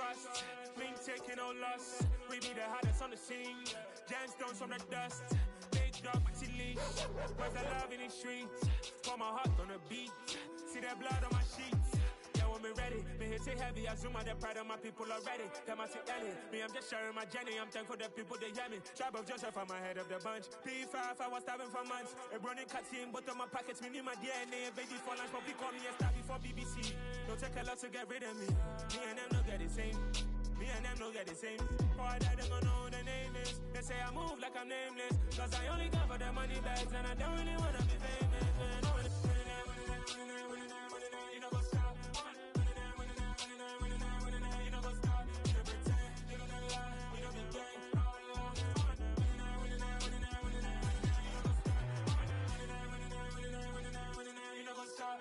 trust. Been taking no loss. We be the hottest on the scene. Gemstones from the dust. Big dog, but she leash. Where's the love in the streets? Pour my heart on the beat. See that blood on my sheets. Yeah, when me ready, me hit it heavy. I zoom out the pride of my people already. Them I see Ellie. Me, I'm just sharing my journey. I'm thankful the people they hear me. Tribe of Joseph, I'm ahead of the bunch. P5, I was starving for months. A running cutscene, but on my pockets, me need my DNA. Baby for lunch, but call me a star before BBC. Don't take a lot to get rid of me. Me and them don't get the same. Me and them don't get the same. For I die, they gon' know who the name is. They say I move like I'm nameless. Cause I only got for the money bags. And I don't really wanna be famous, man. You know what's up? You know what's up? You don't pretend. You don't lie. You don't be gang. You know what's up?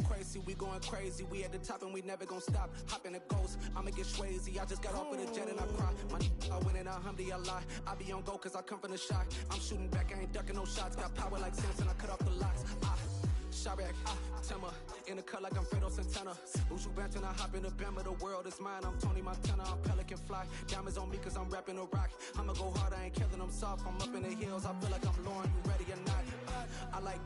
Crazy, we going crazy. We at the top and we never gon' stop. Hop in a ghost, I'ma get swayzy. I just got off with a jet and I cry. I win in a Humvee, I lie. I be on go cause I come from the shot. I'm shooting back, I ain't ducking no shots. Got power like Samson, I cut off the locks. Shabak, Tema, in the cut like I'm Fredo Santana. Uju Banton, I hop in the Bama, the world is mine. I'm Tony Montana, I'm Pelican Fly. Diamonds on me cause I'm rapping a rock. I'ma go hard, I ain't killing them soft. I'm up in the hills, I feel like I'm Lauren, you ready or not? I like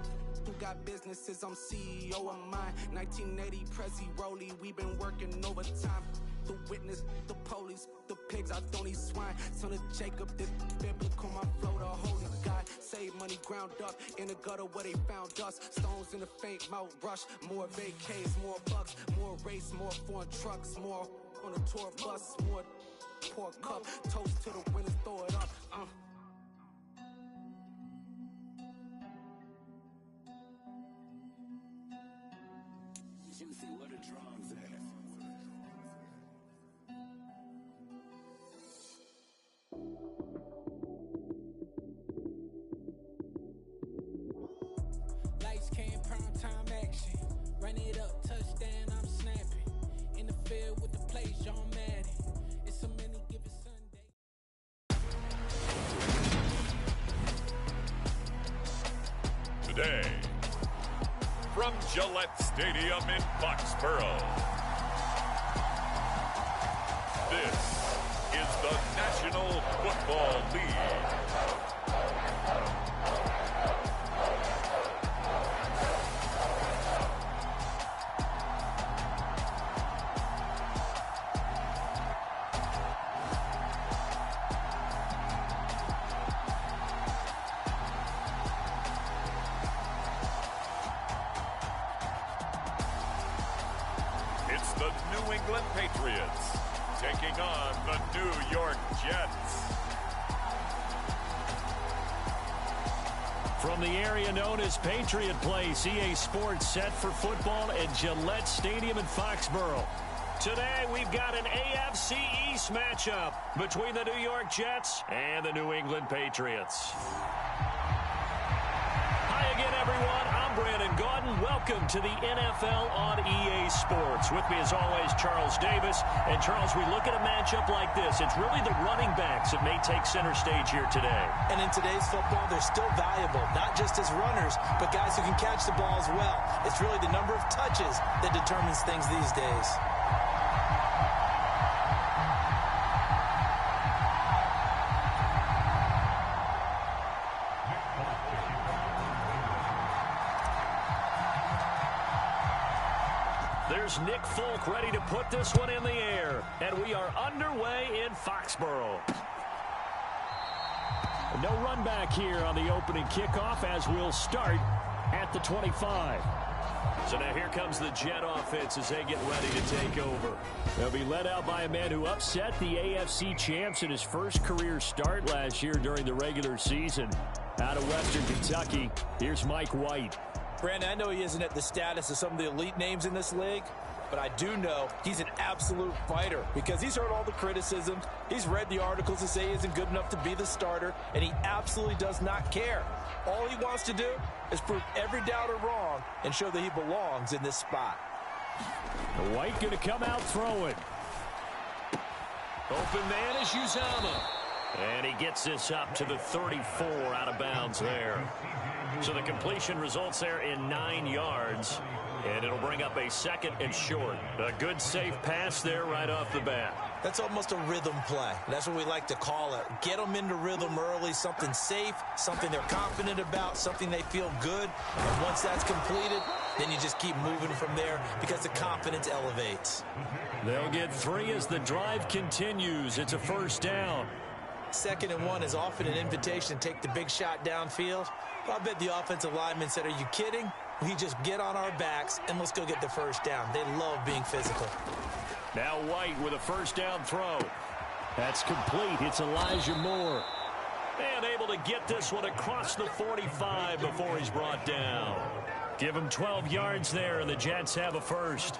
who got businesses, I'm CEO of mine. 1980 Prezi Rolly, we been working overtime. The witness, the police, the pigs, I don't eat swine. Son of Jacob, this biblical, my flow, the holy God. Save money ground up in the gutter where they found us. Stones in the faint mouth rush. More vacays, more bucks, more race, more foreign trucks, more on a tour bus, more pork cup. Toast to the winners, throw it up. You see what a drum's at. Lights came, prime time action. Run it up, touchdown, I'm snapping. In the field with the plays, John Madden. It's so many given Sunday. Today, from Gillette Stadium in Foxborough, this is the National Football League. It's the New England Patriots taking on the New York Jets. From the area known as Patriot Place, EA Sports set for football at Gillette Stadium in Foxborough. Today, we've got an AFC East matchup between the New York Jets and the New England Patriots. Hi again, everyone. I'm Brandon Gaudin. Welcome to the NFL on EA Sports. With me, as always, Charles Davis. And, Charles, we look at a matchup like this. It's really the running backs that may take center stage here today. And in today's football, they're still valuable, not just as runners, but guys who can catch the ball as well. It's really the number of touches that determines things these days. There's Nick Folk ready to put this one in the air. And we are underway in Foxborough. No run back here on the opening kickoff as we'll start at the 25. So now here comes the Jet offense as they get ready to take over. They'll be led out by a man who upset the AFC champs in his first career start last year during the regular season. Out of Western Kentucky, here's Mike White. Brandon, I know he isn't at the status of some of the elite names in this league, but I do know he's an absolute fighter because he's heard all the criticism. He's read the articles that say he isn't good enough to be the starter, and he absolutely does not care. All he wants to do is prove every doubter wrong and show that he belongs in this spot. White going to come out throwing. Open man is Uzama. And he gets this up to the 34 out of bounds there. So the completion results there in 9 yards. And it'll bring up a 2nd and short. A good safe pass there right off the bat. That's almost a rhythm play. That's what we like to call it. Get them into rhythm early, something safe, something they're confident about, something they feel good. And once that's completed, then you just keep moving from there because the confidence elevates. They'll get 3 as the drive continues. It's a first down. 2nd and 1 is often an invitation to take the big shot downfield. But I bet the offensive lineman said, are you kidding? We just get on our backs and let's go get the first down. They love being physical. Now White with a first down throw. That's complete. It's Elijah Moore. And able to get this one across the 45 before he's brought down. Give him 12 yards there, and the Jets have a first.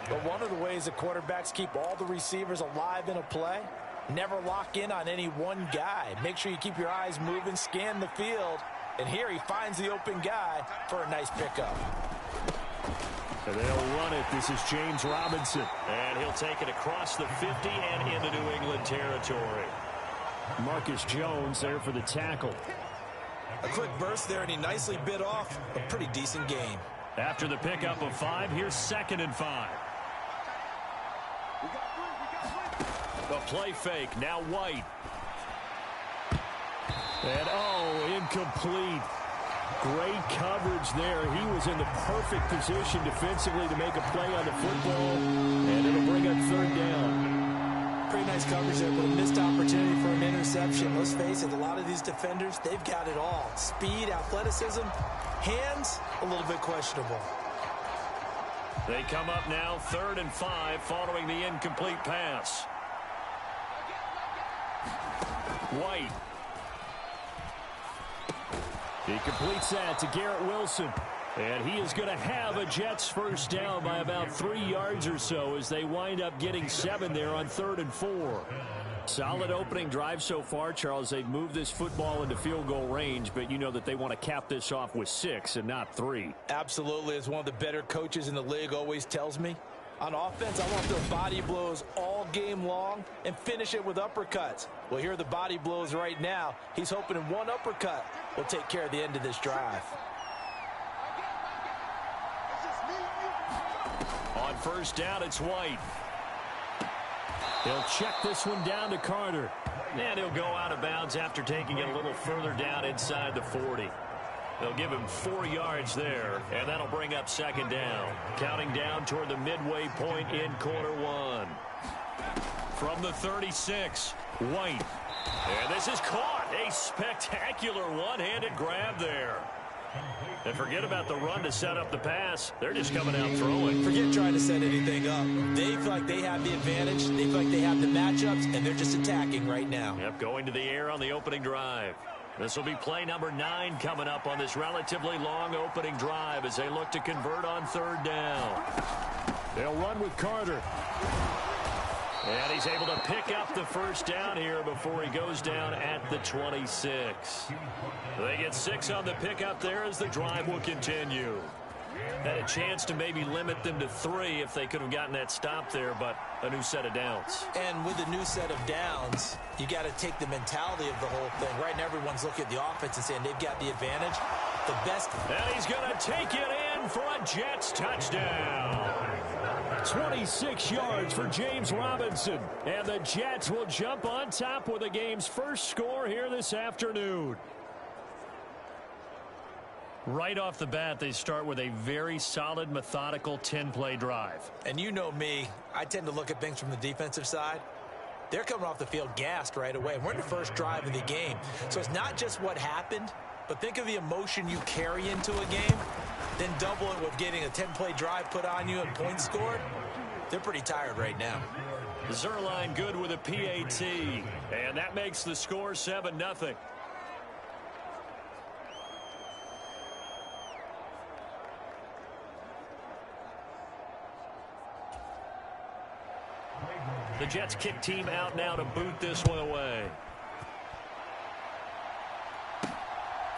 But one of the ways the quarterbacks keep all the receivers alive in a play, never lock in on any one guy. Make sure you keep your eyes moving, scan the field. And here he finds the open guy for a nice pickup. And they'll run it. This is James Robinson. And he'll take it across the 50 and into New England territory. Marcus Jones there for the tackle. A quick burst there, and he nicely bit off a pretty decent gain. After the pickup of 5, here's 2nd and 5. The play fake, now White. And, incomplete. Great coverage there. He was in the perfect position defensively to make a play on the football, and it'll bring up 3rd down. Pretty nice coverage there, but a missed opportunity for an interception. Let's face it, a lot of these defenders, they've got it all. Speed, athleticism, hands, a little bit questionable. They come up now 3rd and 5 following the incomplete pass. White. He completes that to Garrett Wilson. And he is going to have a Jets first down by about 3 yards or so as they wind up getting 7 there on 3rd and 4. Solid opening drive so far, Charles. They've moved this football into field goal range, but you know that they want to cap this off with 6 and not 3. Absolutely. As one of the better coaches in the league always tells me, on offense, I want their body blows all game long and finish it with uppercuts. Well, here are the body blows right now. He's hoping in one uppercut will take care of the end of this drive. On first down, it's White. He'll check this one down to Carter. And he'll go out of bounds after taking it a little further down inside the 40. They'll give him 4 yards there, and that'll bring up 2nd down. Counting down toward the midway point in quarter 1. From the 36, White. And this is caught. A spectacular one-handed grab there. And forget about the run to set up the pass. They're just coming out throwing. Forget trying to set anything up. They feel like they have the advantage. They feel like they have the matchups, and they're just attacking right now. Yep, going to the air on the opening drive. This will be play number 9 coming up on this relatively long opening drive as they look to convert on 3rd down. They'll run with Carter. And he's able to pick up the first down here before he goes down at the 26. They get 6 on the pickup there as the drive will continue. Had a chance to maybe limit them to 3 if they could have gotten that stop there, but a new set of downs. And with a new set of downs, you got to take the mentality of the whole thing. Right now, everyone's looking at the offense and saying they've got the advantage. The best. And he's going to take it in for a Jets touchdown. 26 yards for James Robinson. And the Jets will jump on top with the game's first score here this afternoon. Right off the bat, they start with a very solid, methodical 10-play drive. And you know me, I tend to look at things from the defensive side. They're coming off the field gassed right away. We're in the first drive of the game. So it's not just what happened, but think of the emotion you carry into a game. Then double it with getting a 10-play drive put on you and points scored. They're pretty tired right now. Zerline good with a PAT. And that makes the score 7-0. The Jets kick team out now to boot this one away.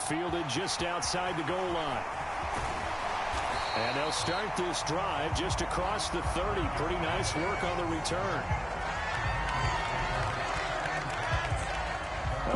Fielded just outside the goal line. And they'll start this drive just across the 30. Pretty nice work on the return.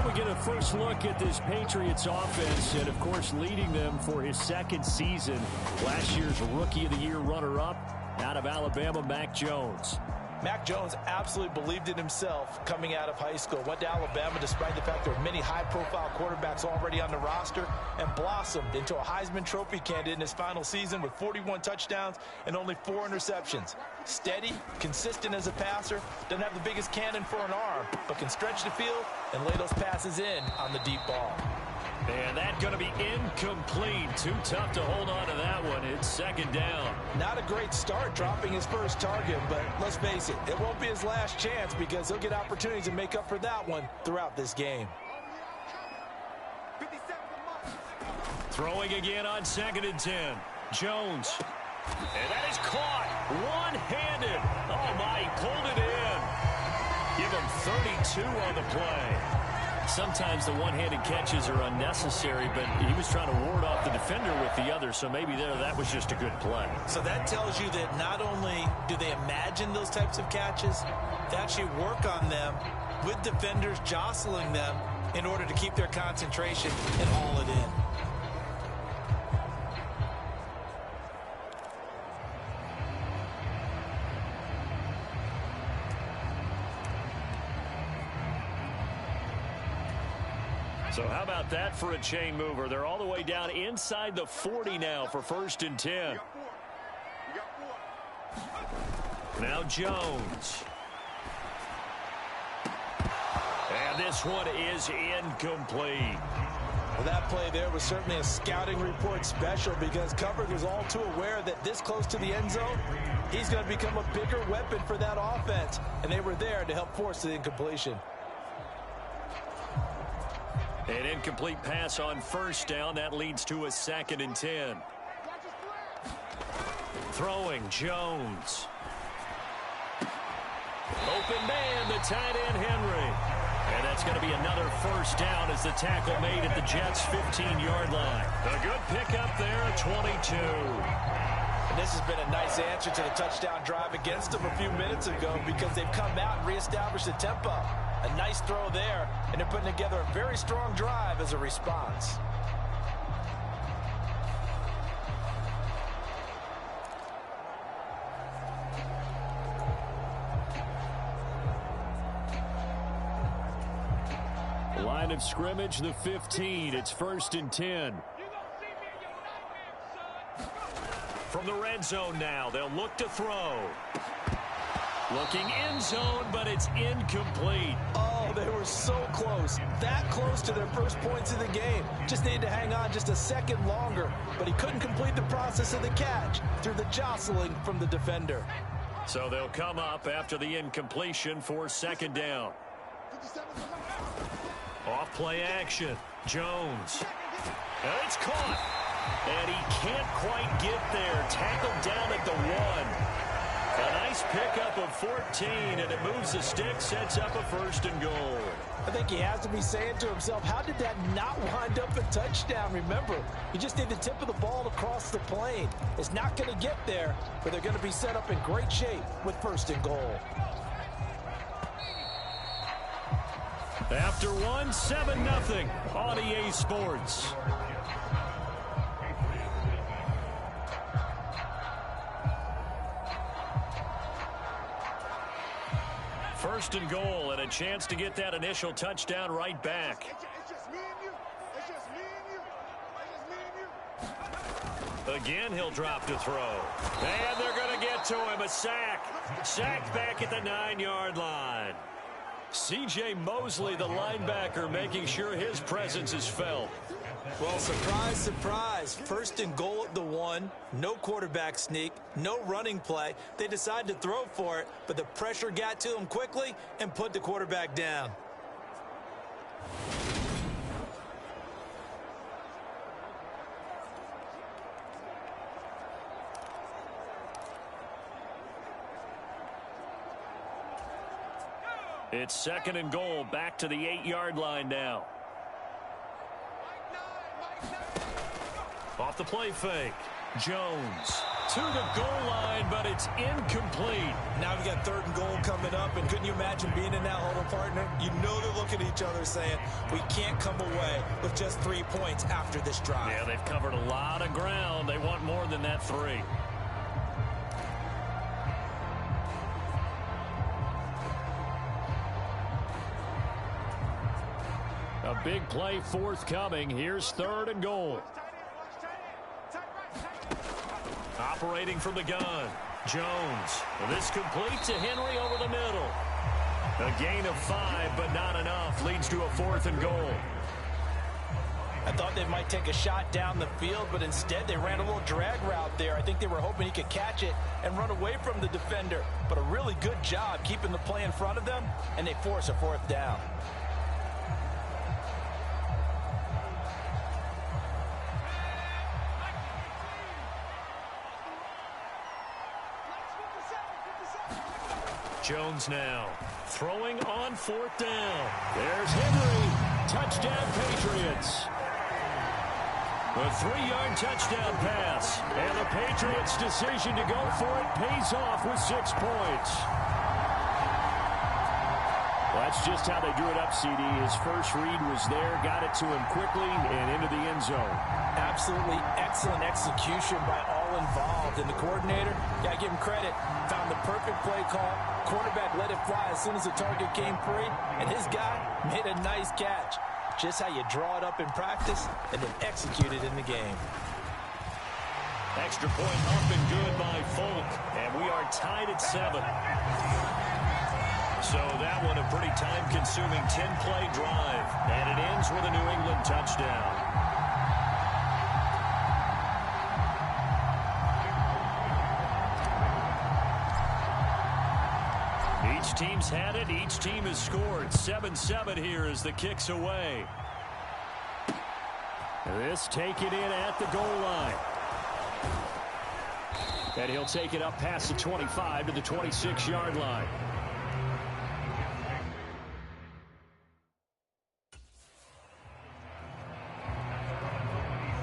we get a first look at this Patriots offense and, of course, leading them for his second season. Last year's Rookie of the Year runner-up out of Alabama, Mac Jones. Mac Jones absolutely believed in himself coming out of high school. Went to Alabama despite the fact there were many high-profile quarterbacks already on the roster, and blossomed into a Heisman Trophy candidate in his final season with 41 touchdowns and only 4 interceptions. Steady, consistent as a passer, doesn't have the biggest cannon for an arm, but can stretch the field and lay those passes in on the deep ball. And that's going to be incomplete. Too tough to hold on to that one. It's second down. Not a great start dropping his first target, but let's face it, it won't be his last chance because he'll get opportunities to make up for that one throughout this game. Throwing again on 2nd and 10. Jones. And that is caught. One-handed. Oh, my, he pulled it in. Give him 32 on the play. Sometimes the one-handed catches are unnecessary, but he was trying to ward off the defender with the other, so maybe that was just a good play. So that tells you that not only do they imagine those types of catches, they actually work on them with defenders jostling them in order to keep their concentration and haul it in. So how about that for a chain mover? They're all the way down inside the 40 now for 1st and 10. Now Jones. And this one is incomplete. Well, that play there was certainly a scouting report special because coverage was all too aware that this close to the end zone, he's going to become a bigger weapon for that offense. And they were there to help force the incompletion. An incomplete pass on 1st down. That leads to a 2nd and 10. Throwing, Jones. Open man, the tight end, Henry. And that's going to be another 1st down as the tackle made at the Jets' 15-yard line. A good pickup there, 22. And this has been a nice answer to the touchdown drive against them a few minutes ago because they've come out and reestablished the tempo. A nice throw there, and they're putting together a very strong drive as a response. Line of scrimmage, the 15. It's 1st and 10. From the red zone now, they'll look to throw. Looking end zone, but it's incomplete. Oh, they were so close. That close to their first points of the game. Just needed to hang on just a second longer, but he couldn't complete the process of the catch through the jostling from the defender. So they'll come up after the incompletion for 2nd down. Off play action. Jones. And it's caught. And he can't quite get there. Tackled down at the 1. A nice pickup of 14, and it moves the stick, sets up a 1st and goal. I think he has to be saying to himself, how did that not wind up a touchdown? Remember, you just need the tip of the ball to cross the plane. It's not going to get there, but they're going to be set up in great shape with 1st and goal. After 1, 7-0 on EA Sports. First and goal, and a chance to get that initial touchdown right back. Again, he'll drop to throw. And they're going to get to him. A sack. Sacked back at the 9-yard line. C.J. Mosley, the linebacker, making sure his presence is felt. Well, surprise, surprise. 1st and goal at the 1. No quarterback sneak. No running play. They decide to throw for it, but the pressure got to him quickly and put the quarterback down. It's 2nd and goal, back to the 8-yard line now. Off the play fake, Jones. to the goal line, but it's incomplete. Now we've got 3rd and goal coming up, and couldn't you imagine being in that huddle, partner? You know they're looking at each other saying, we can't come away with just 3 points after this drive. Yeah, they've covered a lot of ground. They want more than that 3. A big play forthcoming. Here's 3rd and goal. Operating from the gun, Jones. This complete to Henry over the middle. A gain of 5, but not enough. Leads to a 4th and goal. I thought they might take a shot down the field, but instead they ran a little drag route there. I think they were hoping he could catch it and run away from the defender. But a really good job keeping the play in front of them, and they force a 4th down. Jones now throwing on 4th down. There's Henry. Touchdown, Patriots. A 3-yard touchdown pass. And the Patriots' decision to go for it pays off with 6 points. Well, that's just how they drew it up, CD. His first read was there, got it to him quickly, and into the end zone. Absolutely excellent execution by all involved. And the coordinator, gotta give him credit, found the perfect play call. Quarterback let it fly as soon as the target came free, and his guy made a nice catch. Just how you draw it up in practice and then execute it in the game. Extra point up and good by Folk, and we are tied at 7. So that one a pretty time-consuming 10-play drive, and it ends with a New England touchdown. Each team's had it. Each team has scored. 7-7 here as the kick's away. This taken in at the goal line. And he'll take it up past the 25 to the 26-yard line.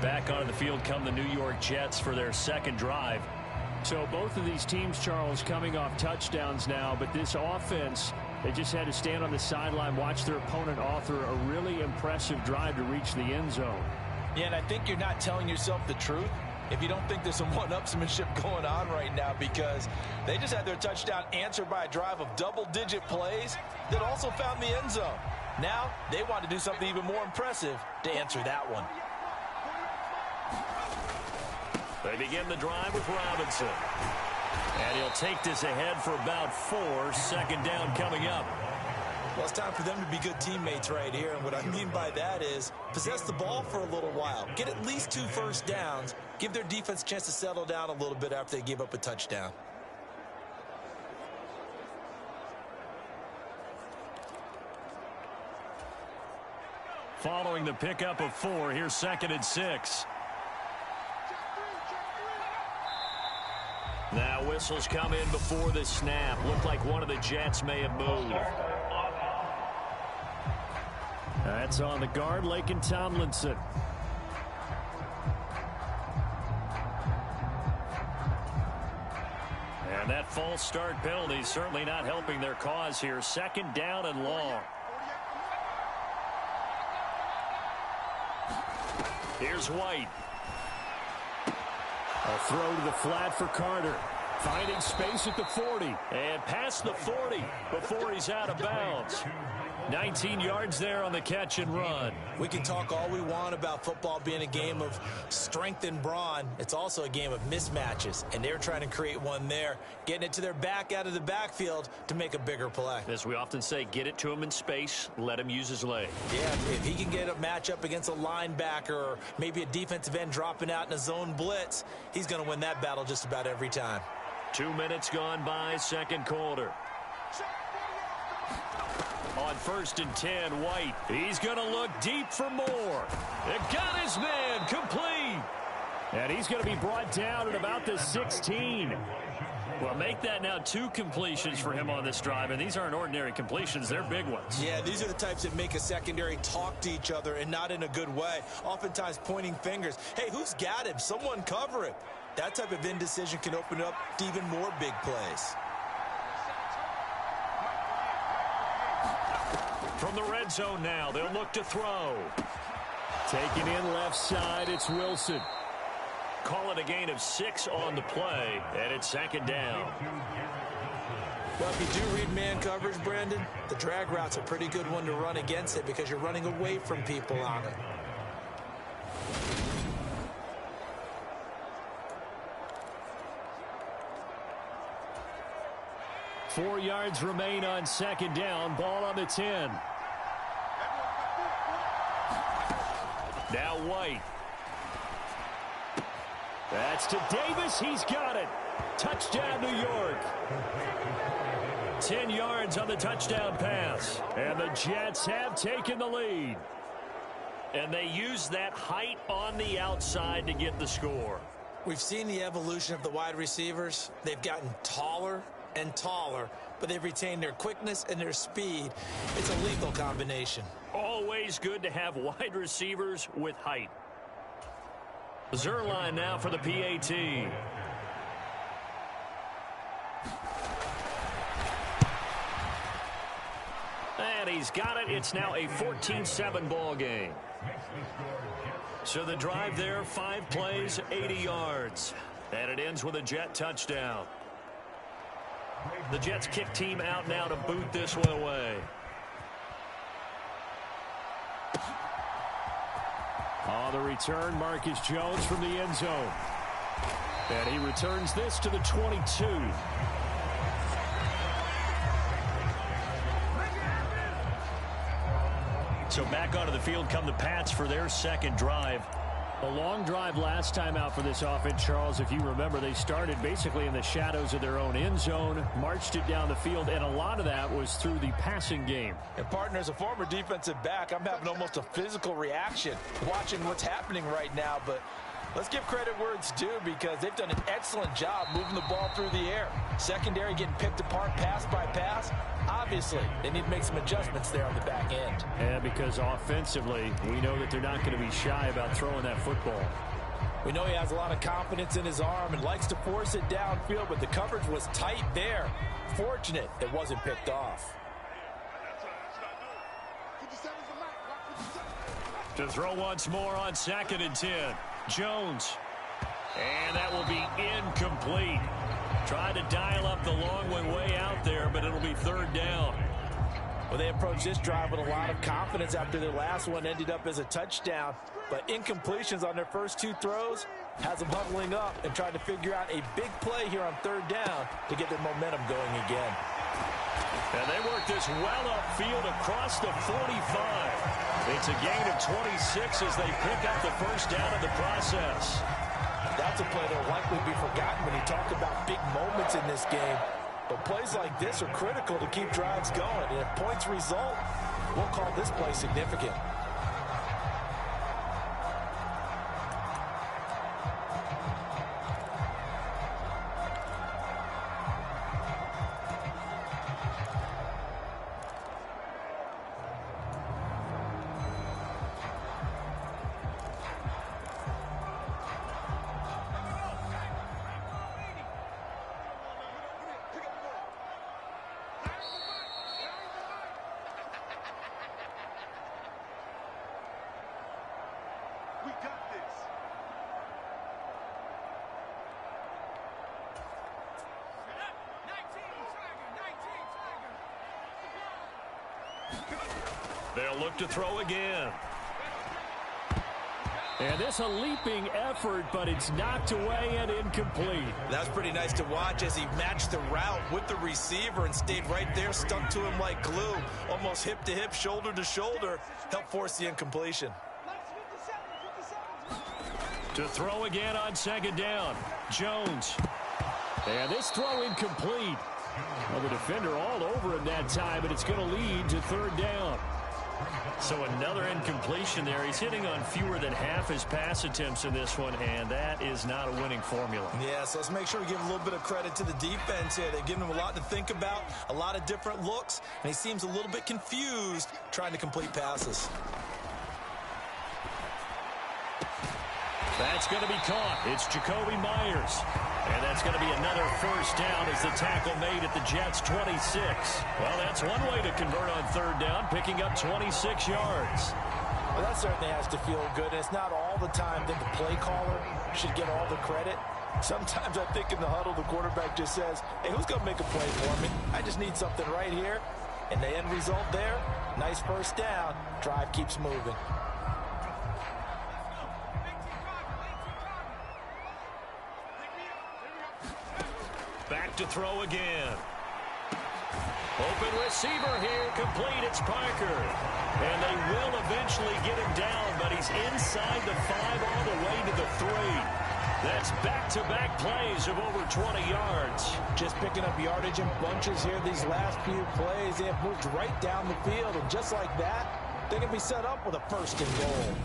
Back onto the field come the New York Jets for their second drive. So both of these teams, Charles, coming off touchdowns now, but this offense, they just had to stand on the sideline, watch their opponent author a really impressive drive to reach the end zone. Yeah, and I think you're not telling yourself the truth if you don't think there's some one-upsmanship going on right now, because they just had their touchdown answered by a drive of double-digit plays that also found the end zone. Now they want to do something even more impressive to answer that one. They begin the drive with Robinson. And he'll take this ahead for about 4. 2nd down coming up. Well, it's time for them to be good teammates right here. And what I mean by that is possess the ball for a little while. Get at least 2 first downs. Give their defense a chance to settle down a little bit after they give up a touchdown. Following the pickup of 4, here's 2nd and 6. Now whistles come in before the snap. Looked like one of the Jets may have moved. That's on the guard, Laken Tomlinson. And that false start penalty certainly not helping their cause here. 2nd down and long. Here's White. A throw to the flat for Carter. Finding space at the 40. And past the 40 before he's out of bounds. 19 yards there on the catch and run. We can talk all we want about football being a game of strength and brawn. It's also a game of mismatches, and they're trying to create one there, getting it to their back out of the backfield to make a bigger play. As we often say, get it to him in space, let him use his leg. Yeah, if he can get a matchup against a linebacker or maybe a defensive end dropping out in a zone blitz, he's going to win that battle just about every time. 2 minutes gone by, 2nd quarter. On 1st and 10, White. He's going to look deep for more. It got his man complete. And he's going to be brought down at about the 16. Well, make that now 2 completions for him on this drive, and these aren't ordinary completions. They're big ones. Yeah, these are the types that make a secondary talk to each other and not in a good way. Oftentimes pointing fingers. Hey, who's got him? Someone cover him. That type of indecision can open up to even more big plays. From the red zone now, they'll look to throw. Taken in left side, it's Wilson. Call it a gain of 6 on the play, and it's second down. Well, if you do read man coverage, Brandon, the drag route's a pretty good one to run against it because you're running away from people on it. Four yards remain on second down. Ball on the 10. Now White. That's to Davis. He's got it. Touchdown, New York. 10 yards on the touchdown pass. And the Jets have taken the lead. And they use that height on the outside to get the score. We've seen the evolution of the wide receivers. They've gotten taller and taller, but they've retained their quickness and their speed. It's a lethal combination. Always good to have wide receivers with height. Zerline now for the PAT. And he's got it. It's now a 14-7 ball game. So the drive there, 5 plays, 80 yards. And it ends with a Jet touchdown. The Jets kick team out now to boot this one away. On the return, Marcus Jones from the end zone. And he returns this to the 22. So back onto the field come the Pats for their second drive. A long drive last time out for this offense, Charles. If you remember, they started basically in the shadows of their own end zone, marched it down the field, and a lot of that was through the passing game. And, partner, as a former defensive back, I'm having almost a physical reaction watching what's happening right now. But let's give credit where it's due because they've done an excellent job moving the ball through the air. Secondary getting picked apart pass by pass. Obviously, they need to make some adjustments there on the back end. And because offensively, we know that they're not going to be shy about throwing that football. We know he has a lot of confidence in his arm and likes to force it downfield, but the coverage was tight there. Fortunate it wasn't picked off. To throw once more on 2nd and 10. Jones. And that will be incomplete. Tried to dial up the long one way out there, but it'll be 3rd down. Well, they approached this drive with a lot of confidence after their last one ended up as a touchdown. But incompletions on their first 2 throws has them huddling up and trying to figure out a big play here on 3rd down to get their momentum going again. And they work this well upfield across the 45. It's a gain of 26 as they pick up the first down in the process. That's a play that will likely be forgotten when you talk about big moments in this game. But plays like this are critical to keep drives going. And if points result, we'll call this play significant. They'll look to throw again. And this a leaping effort, but it's knocked away and incomplete. That's pretty nice to watch as he matched the route with the receiver and stayed right there, stuck to him like glue, almost hip to hip, shoulder to shoulder, helped force the incompletion. To throw again on 2nd down. Jones. And this throw incomplete. Well, the defender all over him that time, and it's going to lead to 3rd down. So another incompletion there. He's hitting on fewer than half his pass attempts in this one, and that is not a winning formula. Yeah, so let's make sure we give a little bit of credit to the defense here. They've given him a lot to think about, a lot of different looks, and he seems a little bit confused trying to complete passes. That's going to be caught. It's Jacoby Myers. And that's going to be another first down as the tackle made at the Jets' 26. Well, that's one way to convert on third down, picking up 26 yards. Well, that certainly has to feel good. And it's not all the time that the play caller should get all the credit. Sometimes I think in the huddle, the quarterback just says, hey, who's going to make a play for me? I just need something right here. And the end result there, nice first down. Drive keeps moving. Back to throw again. Open receiver here, complete, it's Parker. And they will eventually get him down, but he's inside the 5 all the way to the 3. That's back-to-back plays of over 20 yards. Just picking up yardage in bunches here these last few plays. They have moved right down the field, and just like that, they can be set up with a first and goal.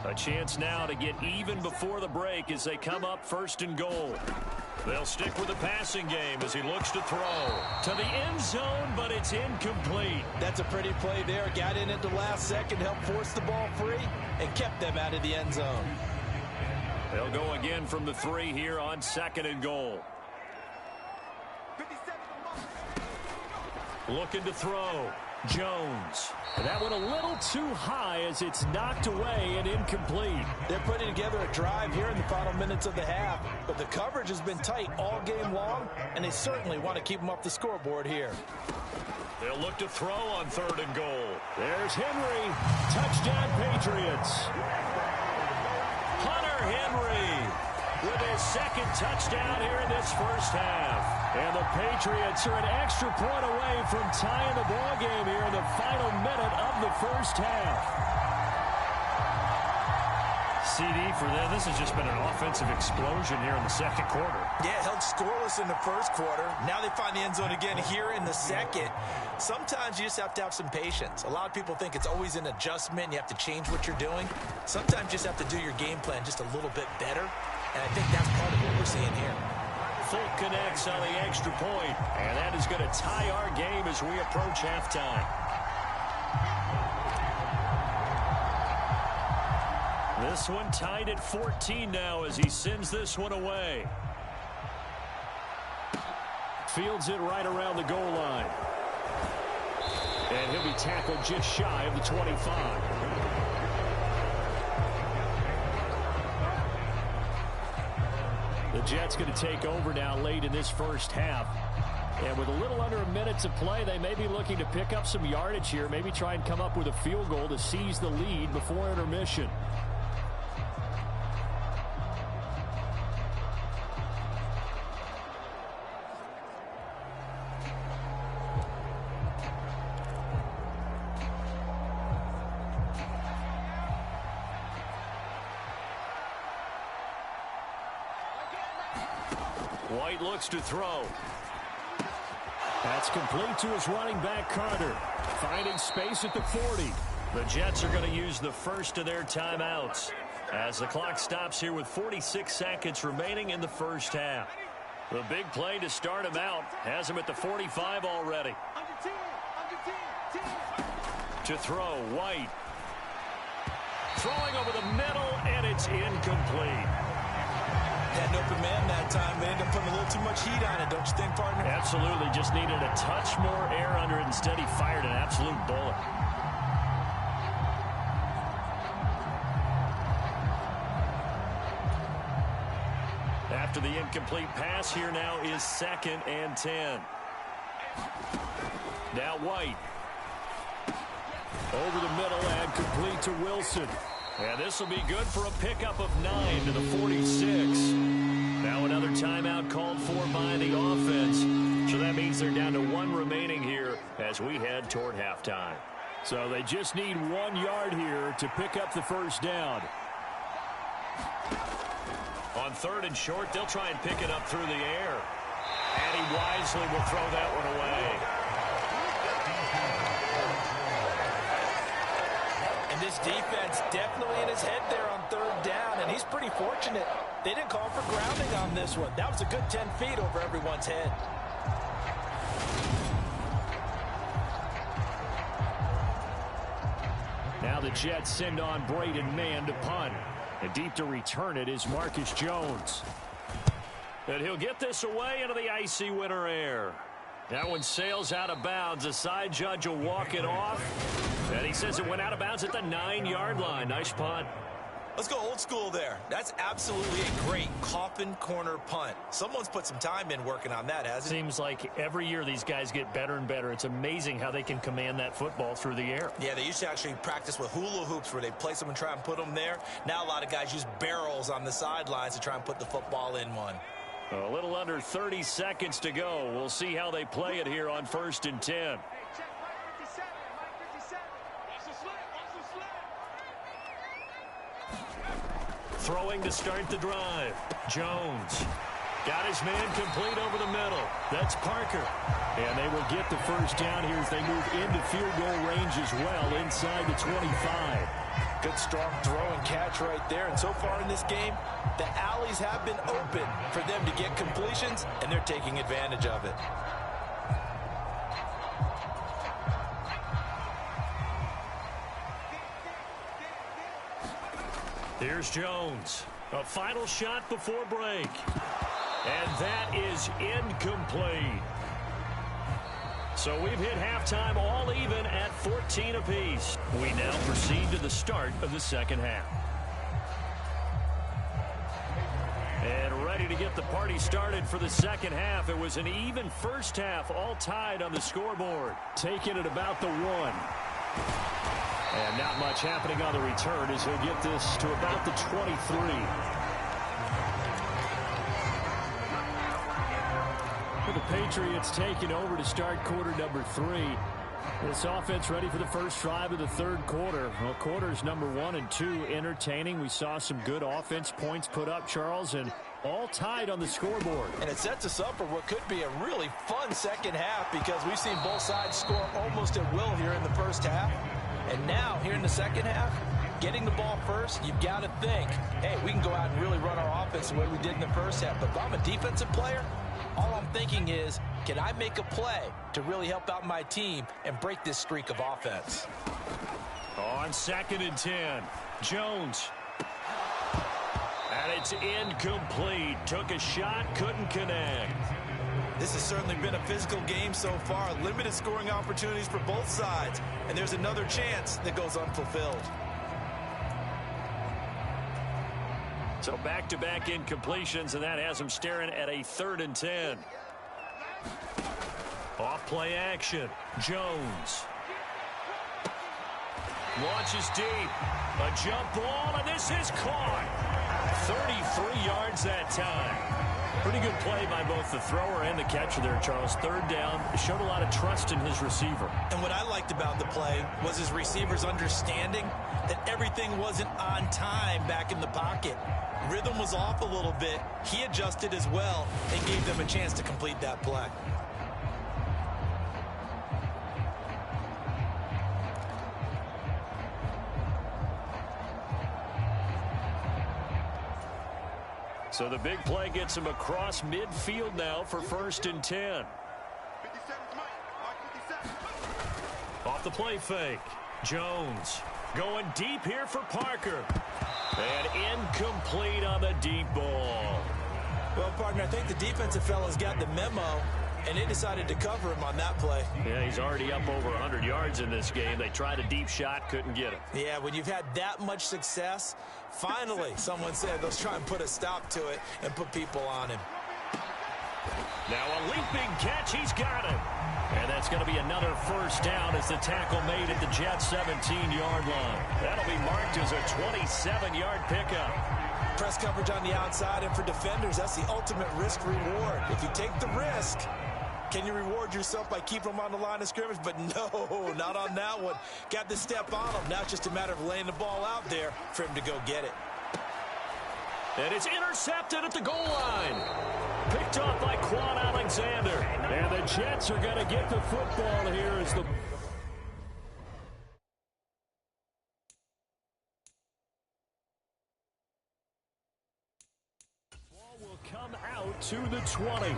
A chance now to get even before the break as they come up first and goal. They'll stick with the passing game as he looks to throw to the end zone, but it's incomplete. That's a pretty play there. Got in at the last second, helped force the ball free, and kept them out of the end zone. They'll go again from the 3 here on second and goal. Looking to throw. Jones. That one a little too high as it's knocked away and incomplete. They're putting together a drive here in the final minutes of the half, but the coverage has been tight all game long, and they certainly want to keep them up the scoreboard here. They'll look to throw on third and goal. There's Henry. Touchdown, Patriots. Hunter Henry with his second touchdown here in this first half. And the Patriots are an extra point away from tying the ball game here in the final minute of the first half. CD for them, this has just been an offensive explosion here in the second quarter. Yeah, held scoreless in the first quarter. Now they find the end zone again here in the second. Sometimes you just have to have some patience. A lot of people think it's always an adjustment. You have to change what you're doing. Sometimes you just have to do your game plan just a little bit better. And I think that's part of what we're seeing here. Folk connects on the extra point, and that is going to tie our game as we approach halftime. This one tied at 14 now as he sends this one away. Fields it right around the goal line. And he'll be tackled just shy of the 25. The Jets going to take over now late in this first half. And with a little under a minute to play, they may be looking to pick up some yardage here, maybe try and come up with a field goal to seize the lead before intermission. White looks to throw. That's complete to his running back, Carter. Finding space at the 40. The Jets are going to use the first of their timeouts as the clock stops here with 46 seconds remaining in the first half. The big play to start him out has him at the 45 already. To throw, White. Throwing over the middle, and it's incomplete. Had an open man that time. They ended up putting a little too much heat on it, don't you think, partner? Absolutely. Just needed a touch more air under it. Instead, he fired an absolute bullet. After the incomplete pass, here now is 2nd and 10. Now White. Over the middle and complete to Wilson. And this will be good for a pickup of 9 to the 46. Now another timeout called for by the offense. So that means they're down to 1 remaining here as we head toward halftime. So they just need 1 yard here to pick up the first down. On 3rd and short, they'll try and pick it up through the air. And he wisely will throw that one away. And this defense definitely in his head there on 3rd down, and he's pretty fortunate. They didn't call for grounding on this one. That was a good 10 feet over everyone's head. Now the Jets send on Braden Mann to punt. And deep to return it is Marcus Jones. And he'll get this away into the icy winter air. That one sails out of bounds. The side judge will walk it off. And he says it went out of bounds at the 9-yard line. Nice punt. Let's go old school there. That's absolutely a great coffin corner punt. Someone's put some time in working on that, hasn't it? Seems like every year these guys get better and better. It's amazing how they can command that football through the air. Yeah, they used to actually practice with hula hoops where they place them and try and put them there. Now a lot of guys use barrels on the sidelines to try and put the football in one. A little under 30 seconds to go. We'll see how they play it here on 1st and 10. Throwing to start the drive. Jones got his man complete over the middle. That's Parker. And they will get the first down here as they move into field goal range as well inside the 25. Good strong throw and catch right there. And so far in this game, the alleys have been open for them to get completions, and they're taking advantage of it. Here's Jones. A final shot before break. And that is incomplete. So we've hit halftime all even at 14 apiece. We now proceed to the start of the second half. And ready to get the party started for the second half. It was an even first half, all tied on the scoreboard. Taking it about the 1. And not much happening on the return as he'll get this to about the 23. For the Patriots taking over to start quarter number 3. This offense ready for the first drive of the third quarter. Well, quarters number 1 and 2 entertaining. We saw some good offense points put up, Charles, and all tied on the scoreboard. And it sets us up for what could be a really fun second half because we've seen both sides score almost at will here in the first half. And now, here in the second half, getting the ball first, you've got to think, hey, we can go out and really run our offense the way we did in the first half. But if I'm a defensive player, all I'm thinking is, can I make a play to really help out my team and break this streak of offense? On 2nd and 10, Jones. And it's incomplete. Took a shot, couldn't connect. This has certainly been a physical game so far. Limited scoring opportunities for both sides. And there's another chance that goes unfulfilled. So back-to-back incompletions, and that has them staring at a 3rd and 10. Off play action. Jones. Launches deep. A jump ball, and this is caught. 33 yards that time. Pretty good play by both the thrower and the catcher there, Charles. 3rd down. Showed a lot of trust in his receiver. And what I liked about the play was his receiver's understanding that everything wasn't on time back in the pocket. Rhythm was off a little bit. He adjusted as well and gave them a chance to complete that play. So the big play gets him across midfield now for 1st and 10. Off the play fake. Jones going deep here for Parker. And incomplete on the deep ball. Well, partner, I think the defensive fellas got the memo, and they decided to cover him on that play. Yeah, he's already up over 100 yards in this game. They tried a deep shot, couldn't get it. Yeah, when you've had that much success, finally, someone said, let's try and put a stop to it and put people on him. Now a leaping catch, he's got it. And that's going to be another first down as the tackle made at the Jets' 17-yard line. That'll be marked as a 27-yard pickup. Press coverage on the outside, and for defenders, that's the ultimate risk reward. If you take the risk, can you reward yourself by keeping them on the line of scrimmage? But no, not on that one. Got the step on him. Now it's just a matter of laying the ball out there for him to go get it. And it's intercepted at the goal line. Picked off by Quan Alexander. And the Jets are going to get the football here as the ball will come out to the 20.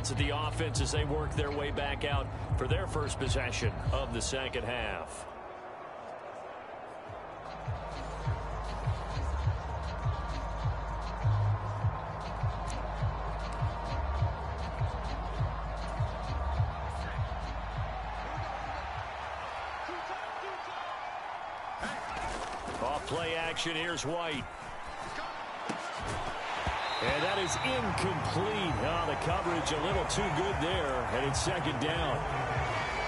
chance at the offense as they work their way back out for their first possession of the second half. Off play action, here's White. And that is incomplete. Oh, the coverage a little too good there, and it's second down.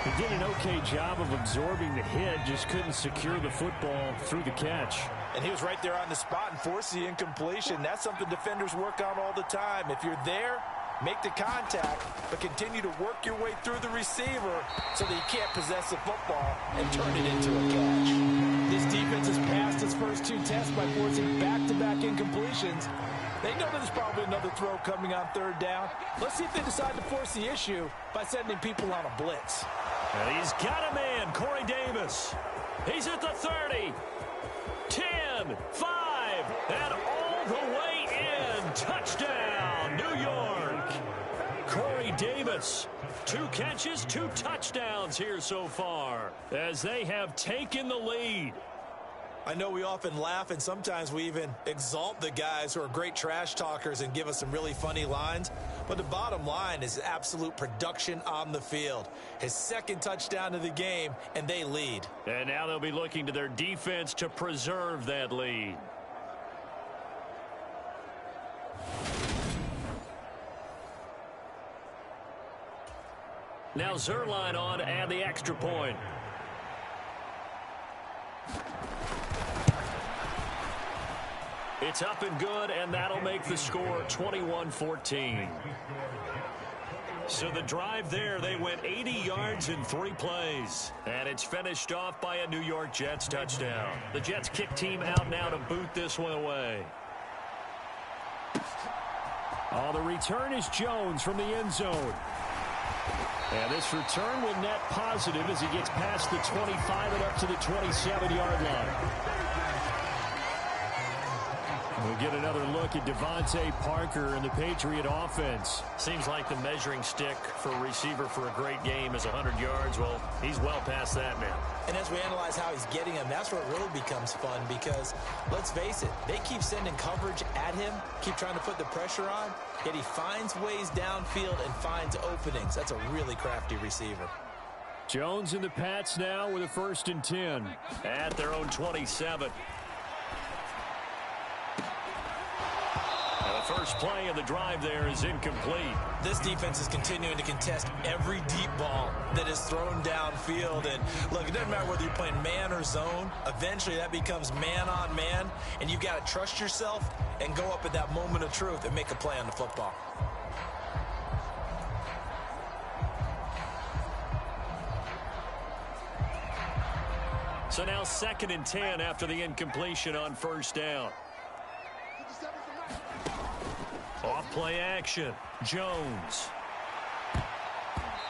He did an okay job of absorbing the hit, just couldn't secure the football through the catch. And he was right there on the spot and forced the incompletion. That's something defenders work on all the time. If you're there, make the contact, but continue to work your way through the receiver so that you can't possess the football and turn it into a catch. This defense has passed its first two tests by forcing back-to-back incompletions. They know there's probably another throw coming on third down. Let's see if they decide to force the issue by sending people on a blitz. And he's got a man, Corey Davis. He's at the 30, 10, 5, and all the way in. Touchdown, New York. Corey Davis, 2 catches, 2 touchdowns here so far as they have taken the lead. I know we often laugh and sometimes we even exalt the guys who are great trash talkers and give us some really funny lines. But the bottom line is absolute production on the field. His second touchdown of the game, and they lead. And now they'll be looking to their defense to preserve that lead. Now Zerline on to add the extra point. It's up and good, and that'll make the score 21-14. So the drive there, they went 80 yards in 3 plays. And it's finished off by a New York Jets touchdown. The Jets kick team out now to boot this one away. Oh, the return is Jones from the end zone. And this return will net positive as he gets past the 25 and up to the 27-yard line. We'll get another look at Devontae Parker and the Patriot offense. Seems like the measuring stick for a receiver for a great game is 100 yards. Well, he's well past that now. And as we analyze how he's getting them, that's where it really becomes fun because, let's face it, they keep sending coverage at him, keep trying to put the pressure on, yet he finds ways downfield and finds openings. That's a really crafty receiver. Jones and the Pats now with a 1st and 10 at their own 27. The first play of the drive there is incomplete. This defense is continuing to contest every deep ball that is thrown downfield. And look, it doesn't matter whether you're playing man or zone. Eventually that becomes man on man. And you've got to trust yourself and go up at that moment of truth and make a play on the football. So now 2nd and 10 after the incompletion on 1st down. Off play action, Jones.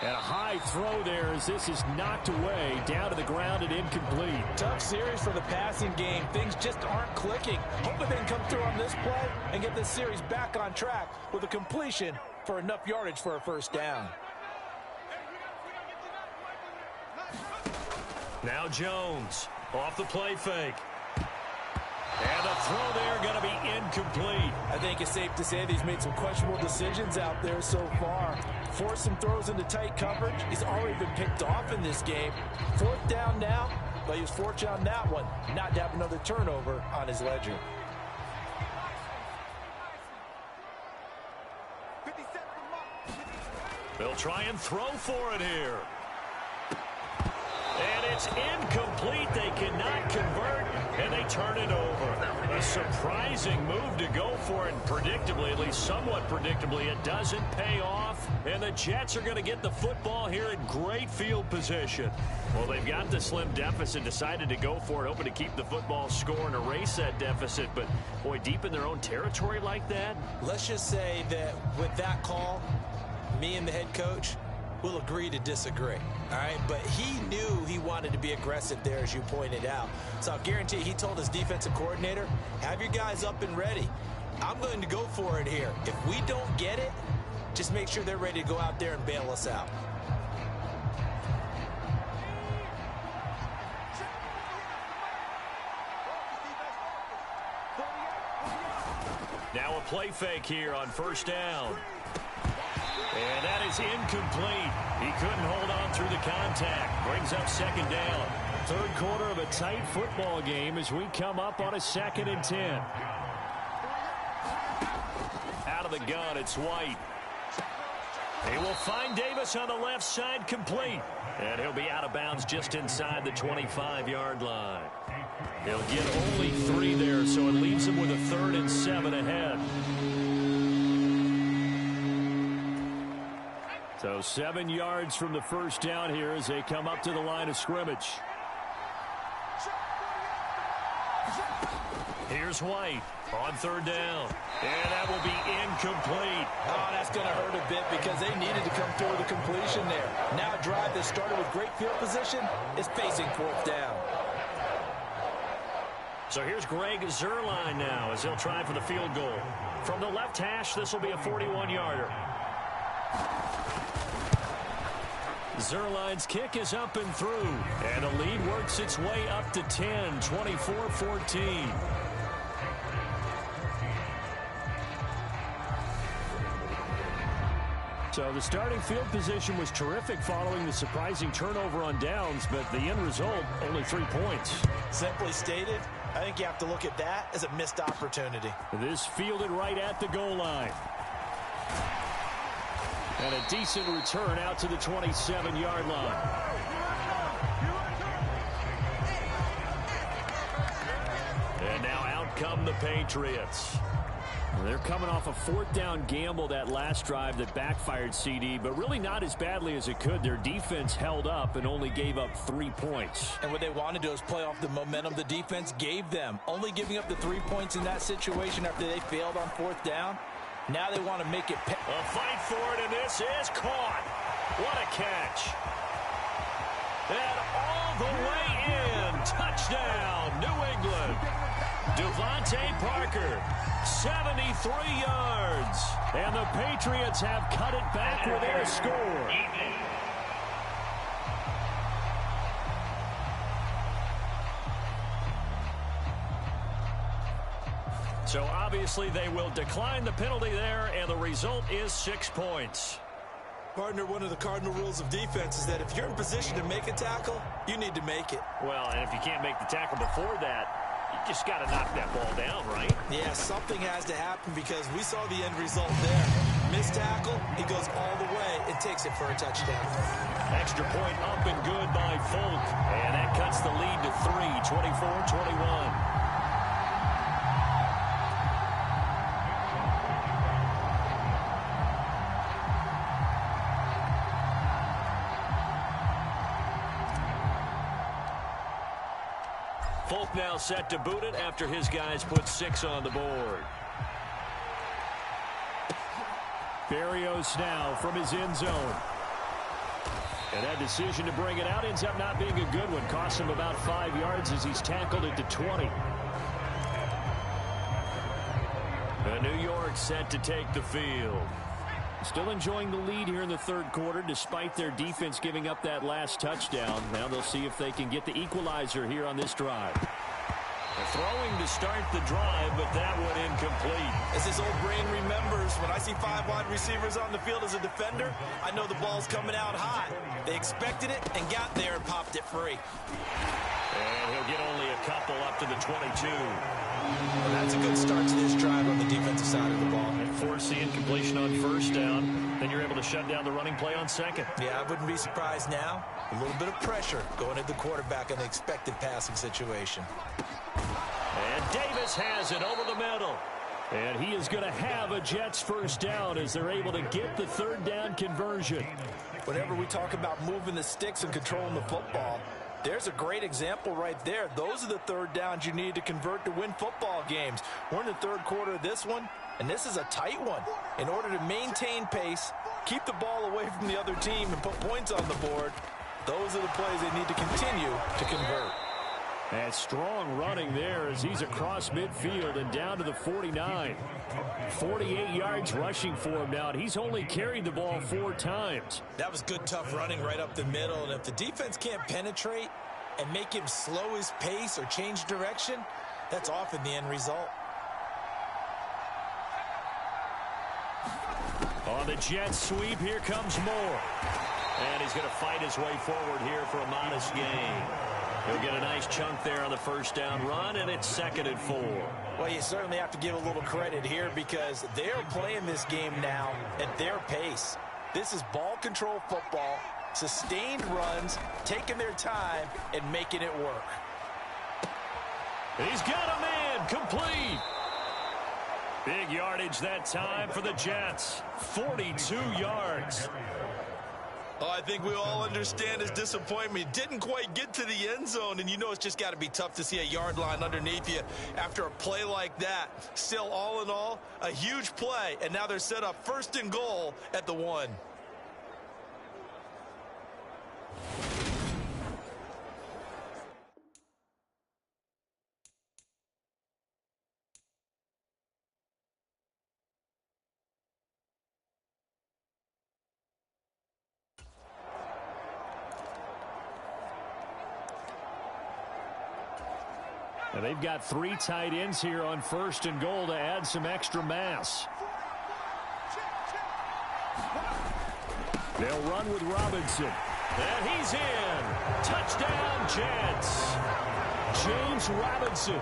And a high throw there as this is knocked away, down to the ground and incomplete. Tough series for the passing game. Things just aren't clicking. Hopefully they can come through on this play and get this series back on track with a completion for enough yardage for a 1st down. Now Jones, off the play fake. And the throw there going to be incomplete. I think it's safe to say that he's made some questionable decisions out there so far. Forced some throws into tight coverage. He's already been picked off in this game. 4th down now, but he was fortunate on that one not to have another turnover on his ledger. They'll try and throw for it here. And it's incomplete. They cannot convert, and they turn it over. A surprising move to go for it, and predictably, at least somewhat predictably, it doesn't pay off. And the Jets are going to get the football here in great field position. Well, they've got the slim deficit, decided to go for it, hoping to keep the football score and erase that deficit. But, boy, deep in their own territory like that? Let's just say that with that call, me and the head coach will agree to disagree, all right? But he knew he wanted to be aggressive there, as you pointed out. So I'll guarantee he told his defensive coordinator, have your guys up and ready. I'm going to go for it here. If we don't get it, just make sure they're ready to go out there and bail us out. Now a play fake here on first down. And that is incomplete. He couldn't hold on through the contact. Brings up second down. Third quarter of a tight football game as we come up on a 2nd and 10. Out of the gun, it's White. He will find Davis on the left side, complete. And he'll be out of bounds just inside the 25-yard line. He'll get only 3 there, so it leaves him with a 3rd and 7 ahead. So 7 yards from the first down here as they come up to the line of scrimmage. Here's White on 3rd down. And that will be incomplete. Oh, that's going to hurt a bit because they needed to come through with a completion there. Now a drive that started with great field position is facing 4th down. So here's Greg Zuerlein now as he'll try for the field goal. From the left hash, this will be a 41-yarder. Zuerlein's kick is up and through. And the lead works its way up to 10, 24-14. So the starting field position was terrific following the surprising turnover on downs, but the end result, only 3 points. Simply stated, I think you have to look at that as a missed opportunity. This fielded right at the goal line. And a decent return out to the 27-yard line. And now out come the Patriots. They're coming off a 4th down gamble that last drive that backfired, CD, but really not as badly as it could. Their defense held up and only gave up 3 points. And what they want to do is play off the momentum the defense gave them. Only giving up the 3 points in that situation after they failed on 4th down. Now they want to make it. A fight for it, and this is caught. What a catch. And all the way in. Touchdown, New England. Devontae Parker, 73 yards. And the Patriots have cut it back within a score. So obviously they will decline the penalty there, and the result is 6 points. Partner, one of the cardinal rules of defense is that if you're in position to make a tackle, you need to make it. Well, and if you can't make the tackle before that, you just got to knock that ball down, right? Yeah, something has to happen because we saw the end result there. Missed tackle, he goes all the way and takes it for a touchdown. Extra point up and good by Folk. And that cuts the lead to 3, 24-21. Folk now set to boot it after his guys put 6 on the board. Berrios now from his end zone. And that decision to bring it out ends up not being a good one. Costs him about 5 yards as he's tackled it to 20. And New York set to take the field. Still enjoying the lead here in the third quarter despite their defense giving up that last touchdown. Now they'll see if they can get the equalizer here on this drive. They're throwing to start the drive, but that one incomplete. As his old brain remembers, when I see 5 wide receivers on the field as a defender, I know the ball's coming out hot. They expected it and got there and popped it free. And he'll get only a couple up to the 22. Well, that's a good start to this drive on the defensive side of the ball. And force the incompletion on first down. Then you're able to shut down the running play on second. Yeah, I wouldn't be surprised now. A little bit of pressure going at the quarterback in the expected passing situation. And Davis has it over the middle. And he is going to have a Jets first down as they're able to get the third down conversion. Whenever we talk about moving the sticks and controlling the football, there's a great example right there. Those are the third downs you need to convert to win football games. We're in the third quarter of this one, and this is a tight one. In order to maintain pace, keep the ball away from the other team, and put points on the board, those are the plays they need to continue to convert. And strong running there as he's across midfield and down to the 49. 48 yards rushing for him now, and he's only carried the ball 4 times. That was good, tough running right up the middle, and if the defense can't penetrate and make him slow his pace or change direction, that's often the end result. On the Jets sweep, here comes Moore. And he's going to fight his way forward here for a modest gain. He'll get a nice chunk there on the first down run, and it's 2nd and 4. Well, you certainly have to give a little credit here because they're playing this game now at their pace. This is ball control football, sustained runs, taking their time, and making it work. He's got a man, complete. Big yardage that time for the Jets, 42 yards. Oh, I think we all understand his disappointment. He didn't quite get to the end zone, and you know it's just got to be tough to see a yard line underneath you after a play like that. Still, all in all, a huge play, and now they're set up 1st and goal at the 1. And they've got 3 tight ends here on 1st and goal to add some extra mass. They'll run with Robinson. And he's in. Touchdown, Jets. James Robinson,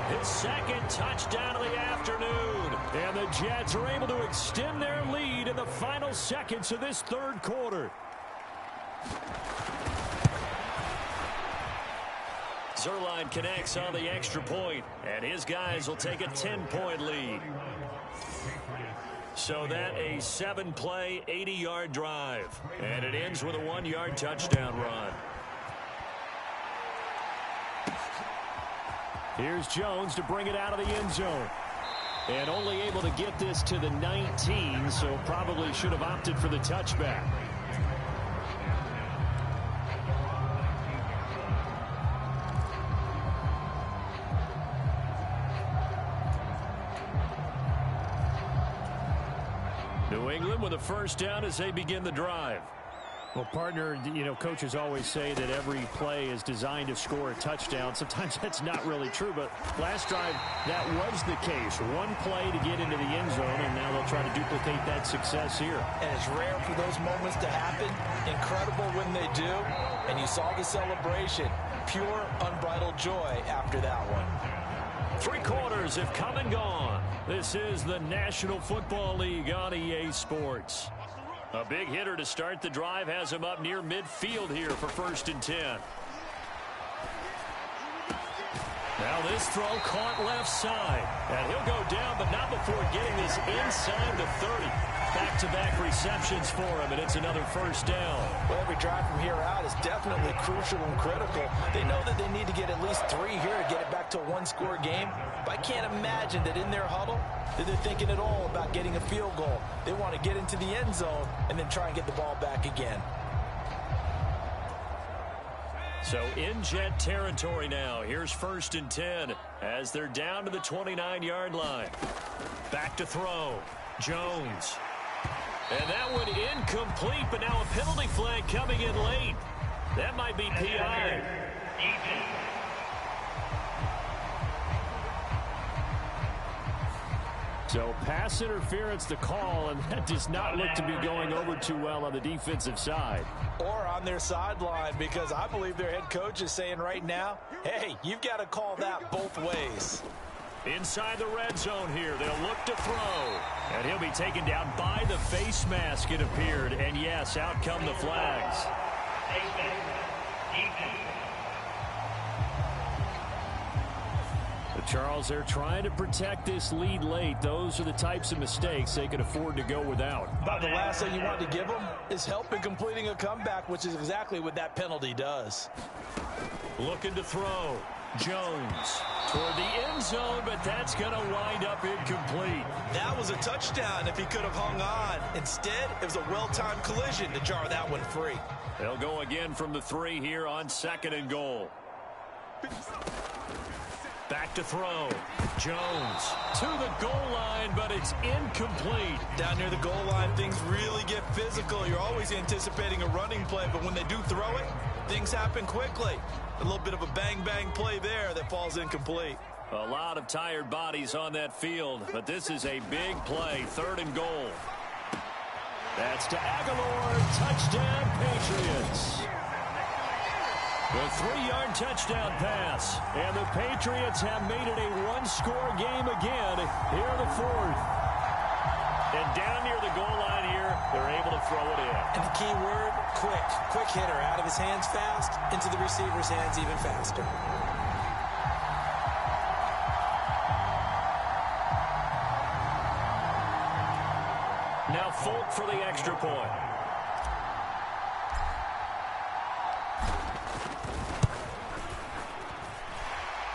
his 2nd touchdown of the afternoon. And the Jets are able to extend their lead in the final seconds of this 3rd quarter. Zerline connects on the extra point, and his guys will take a 10-point lead. So that a 7-play, 80-yard drive, and it ends with a 1-yard touchdown run. Here's Jones to bring it out of the end zone. And only able to get this to the 19, so probably should have opted for the touchback. New England with a first down as they begin the drive. Well, partner, you know, coaches always say that every play is designed to score a touchdown. Sometimes that's not really true, but last drive, that was the case. 1 play to get into the end zone, and now they'll try to duplicate that success here. And it's rare for those moments to happen. Incredible when they do. And you saw the celebration. Pure, unbridled joy after that one. 3 quarters have come and gone. This is the National Football League on EA Sports. A big hitter to start the drive has him up near midfield here for 1st and 10. Now this throw caught left side. And he'll go down, but not before getting this inside the 30. Back-to-back receptions for him, and it's another first down. Well, every drive from here out is definitely crucial and critical. They know that they need to get at least 3 here to get it back to a 1-score game. But I can't imagine that in their huddle that they're thinking at all about getting a field goal. They want to get into the end zone and then try and get the ball back again. So in Jet territory now. Here's 1st and 10 as they're down to the 29-yard line. Back to throw. Jones. And that one incomplete, but now a penalty flag coming in late. That might be PI. So pass interference the call, and that does not look to be going over too well on the defensive side. Or on their sideline, because I believe their head coach is saying right now, hey, you've got to call that both ways. Inside the red zone here, they'll look to throw. And he'll be taken down by the face mask, it appeared. And yes, out come the flags. But Charles, they're trying to protect this lead late. Those are the types of mistakes they can afford to go without. About the last thing you want to give them is help in completing a comeback, which is exactly what that penalty does. Looking to throw. Jones toward the end zone, but that's going to wind up incomplete. That was a touchdown if he could have hung on. Instead, it was a well-timed collision to jar that one free. They'll go again from the 3 here on 2nd and goal. Back to throw. Jones to the goal line, but it's incomplete. Down near the goal line, things really get physical. You're always anticipating a running play, but when they do throw it, things happen quickly. A little bit of a bang-bang play there that falls incomplete. A lot of tired bodies on that field, but this is a big play, 3rd and goal. That's to Aguilar, touchdown Patriots. The 3-yard touchdown pass, and the Patriots have made it a one-score game again here in the 4th. And down near the goal line here, they're able to throw it in. And the key word, quick. Quick hitter, out of his hands fast, into the receiver's hands even faster. Now Folk for the extra point.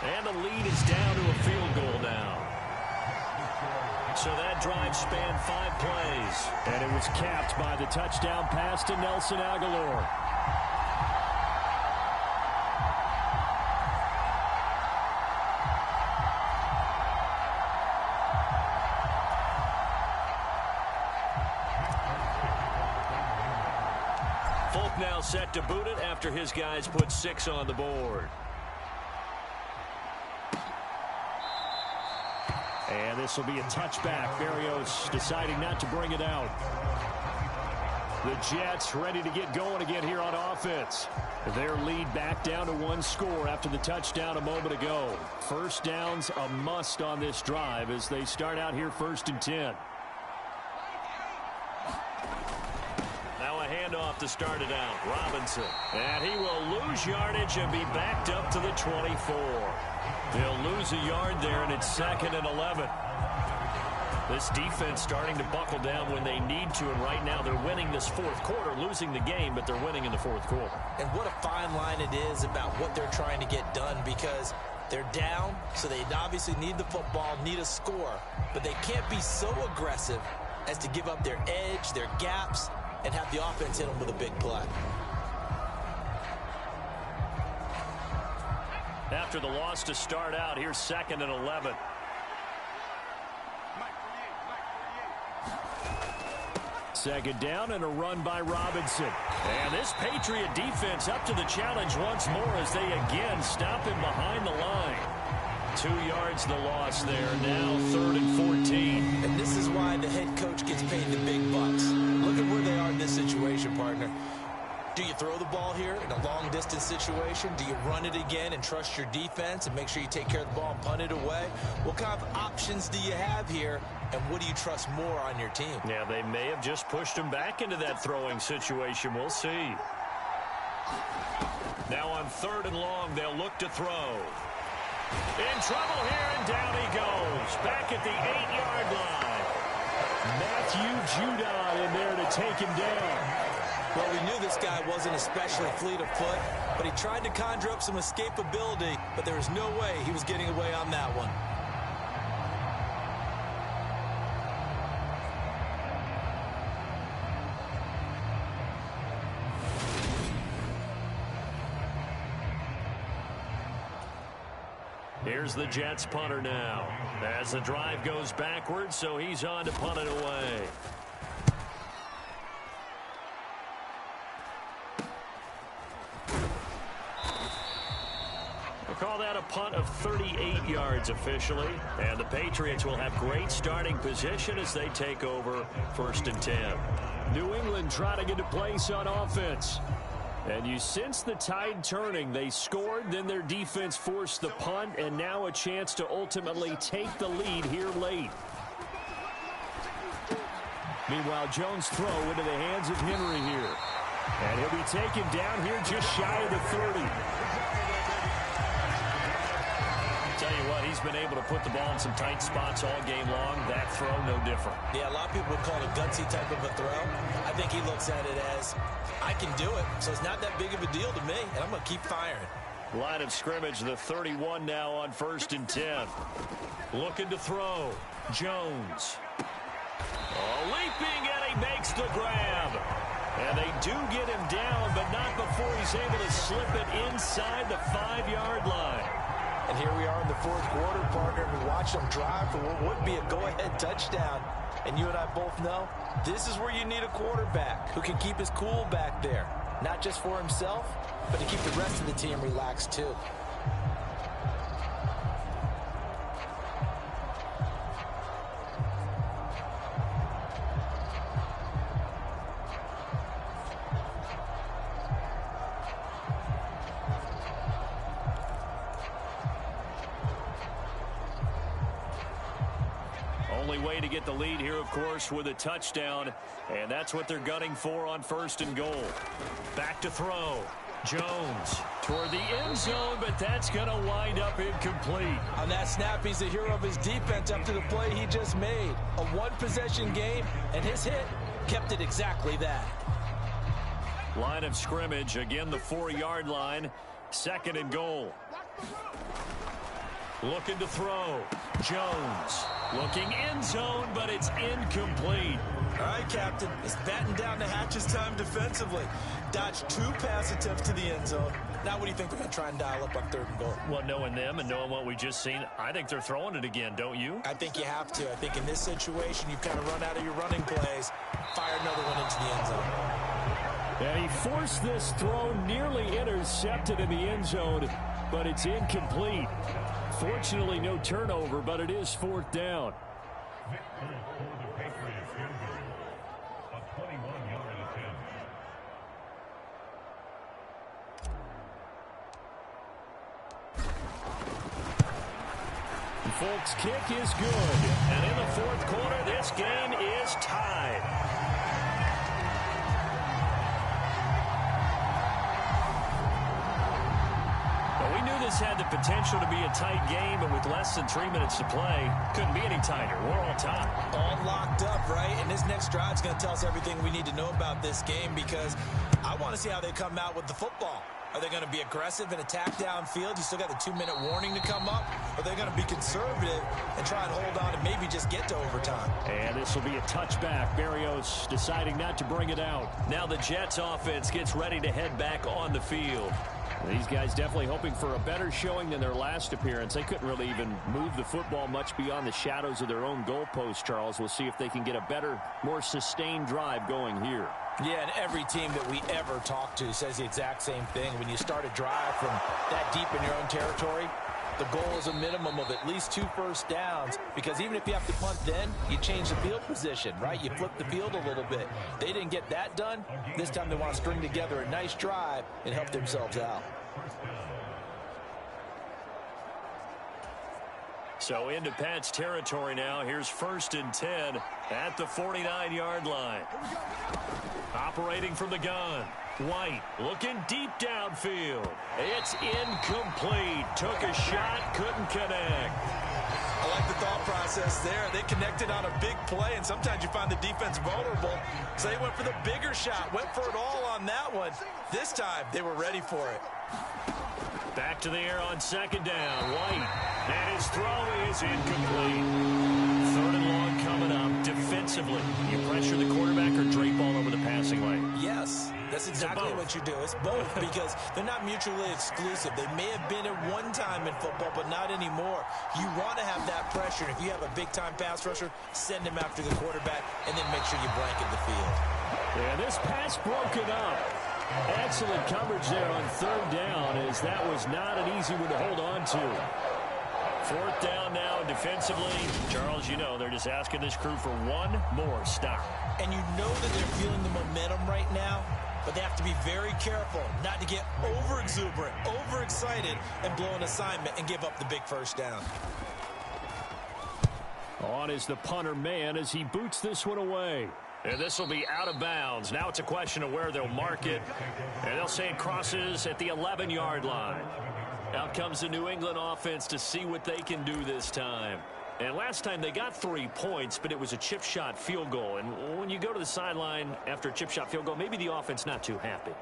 And the lead is down to a field goal now. So that drive spanned 5 plays. And it was capped by the touchdown pass to Nelson Aguilar. Folk now set to boot it after his guys put 6 on the board. And this will be a touchback. Berrios deciding not to bring it out. The Jets ready to get going again here on offense. Their lead back down to 1 score after the touchdown a moment ago. First down's a must on this drive as they start out here 1st and 10. Now a handoff to start it out. Robinson. And he will lose yardage and be backed up to the 24. They'll lose a yard there, and it's 2nd and 11. This defense starting to buckle down when they need to, and right now they're winning this 4th quarter, losing the game, but they're winning in the 4th quarter. And what a fine line it is about what they're trying to get done, because they're down, so they obviously need the football, need a score, but they can't be so aggressive as to give up their edge, their gaps, and have the offense hit them with a big play. After the loss to start out, here's 2nd and 11. Second down and a run by Robinson. And this Patriot defense up to the challenge once more as they again stop him behind the line. 2 yards the loss there. Now 3rd and 14. And this is why the head coach gets paid the big bucks. Look at where they are in this situation, partner. Do you throw the ball here in a long-distance situation? Do you run it again and trust your defense and make sure you take care of the ball and punt it away? What kind of options do you have here, and what do you trust more on your team? Yeah, they may have just pushed him back into that throwing situation. We'll see. Now on 3rd and long, they'll look to throw. In trouble here, and down he goes. Back at the 8-yard line. Matthew Judon in there to take him down. Well, we knew this guy wasn't especially fleet of foot, but he tried to conjure up some escapability, but there was no way he was getting away on that one. Here's the Jets punter now. As the drive goes backwards, so he's on to punt it away. Call that a punt of 38 yards officially. And the Patriots will have great starting position as they take over 1st and 10. New England trying to get a place on offense. And you sense the tide turning. They scored, then their defense forced the punt, and now a chance to ultimately take the lead here late. Meanwhile, Jones' throw into the hands of Henry here. And he'll be taken down here just shy of the 30. Tell you what, he's been able to put the ball in some tight spots all game long. That throw, no different. Yeah, a lot of people would call it a gutsy type of a throw. I think he looks at it as, I can do it, so it's not that big of a deal to me, and I'm going to keep firing. Line of scrimmage, the 31 now on 1st and 10. Looking to throw. Jones. Oh, leaping, and he makes the grab. And they do get him down, but not before he's able to slip it inside the 5-yard line. And here we are in the fourth quarter, partner. We watched them drive for what would be a go-ahead touchdown. And you and I both know this is where you need a quarterback who can keep his cool back there. Not just for himself, but to keep the rest of the team relaxed too. Only way to get the lead here, of course, with a touchdown, and that's what they're gunning for on 1st and goal. Back to throw. Jones toward the end zone, but that's going to wind up incomplete. On that snap, he's the hero of his defense after the play he just made. A one-possession game, and his hit kept it exactly that. Line of scrimmage, again the 4-yard line. 2nd and goal. Looking to throw. Jones looking end zone, but it's incomplete. All right, Captain. It's batten down the hatches time defensively. Dodged 2 pass attempts to the end zone. Now what do you think they're going to try and dial up on 3rd and goal? Well, knowing them and knowing what we just seen, I think they're throwing it again, don't you? I think you have to. I think in this situation, you've kind of run out of your running plays. Fire another one into the end zone. And he forced this throw, nearly intercepted in the end zone, but it's incomplete. Fortunately, no turnover, but it is 4th down. Folks, kick is good. And in the 4th quarter, this game is tied. We knew this had the potential to be a tight game, but with less than 3 minutes to play, couldn't be any tighter. We're all tied. All locked up, right? And this next drive is going to tell us everything we need to know about this game, because I want to see how they come out with the football. Are they going to be aggressive and attack downfield? You still got the 2-minute warning to come up? Or are they going to be conservative and try and hold on and maybe just get to overtime? And this will be a touchback. Berrios deciding not to bring it out. Now the Jets offense gets ready to head back on the field. These guys definitely hoping for a better showing than their last appearance. They couldn't really even move the football much beyond the shadows of their own goalpost, Charles. We'll see if they can get a better, more sustained drive going here. Yeah, and every team that we ever talk to says the exact same thing. When you start a drive from that deep in your own territory, the goal is a minimum of at least 2 first downs, because even if you have to punt then, you change the field position, right? You flip the field a little bit. They didn't get that done. This time they want to string together a nice drive and help themselves out. So into Pat's territory now. Here's 1st and 10 at the 49-yard line. Operating from the gun. White looking deep downfield. It's incomplete. Took a shot, couldn't connect. I like the thought process there. They connected on a big play, and sometimes you find the defense vulnerable. So they went for the bigger shot, went for it all on that one. This time, they were ready for it. Back to the air on 2nd down. White. And his throw is incomplete. 3rd and long coming up. Defensively, you pressure the quarterback or drape all over the passing lane? Yes, that's exactly what you do. It's both, because they're not mutually exclusive. They may have been at one time in football, but not anymore. You want to have that pressure. If you have a big-time pass rusher, send him after the quarterback, and then make sure you blanket the field. Yeah, this pass broken up. Excellent coverage there on 3rd down, as that was not an easy one to hold on to. 4th down now defensively. Charles, you know they're just asking this crew for one more stop. And you know that they're feeling the momentum right now, but they have to be very careful not to get over-exuberant, over-excited, and blow an assignment and give up the big 1st down. On is the punter man as he boots this one away. And this will be out of bounds. Now it's a question of where they'll mark it. And they'll say it crosses at the 11-yard line. Out comes the New England offense to see what they can do this time. And last time they got 3 points, but it was a chip shot field goal. And when you go to the sideline after a chip shot field goal, maybe the offense not too happy.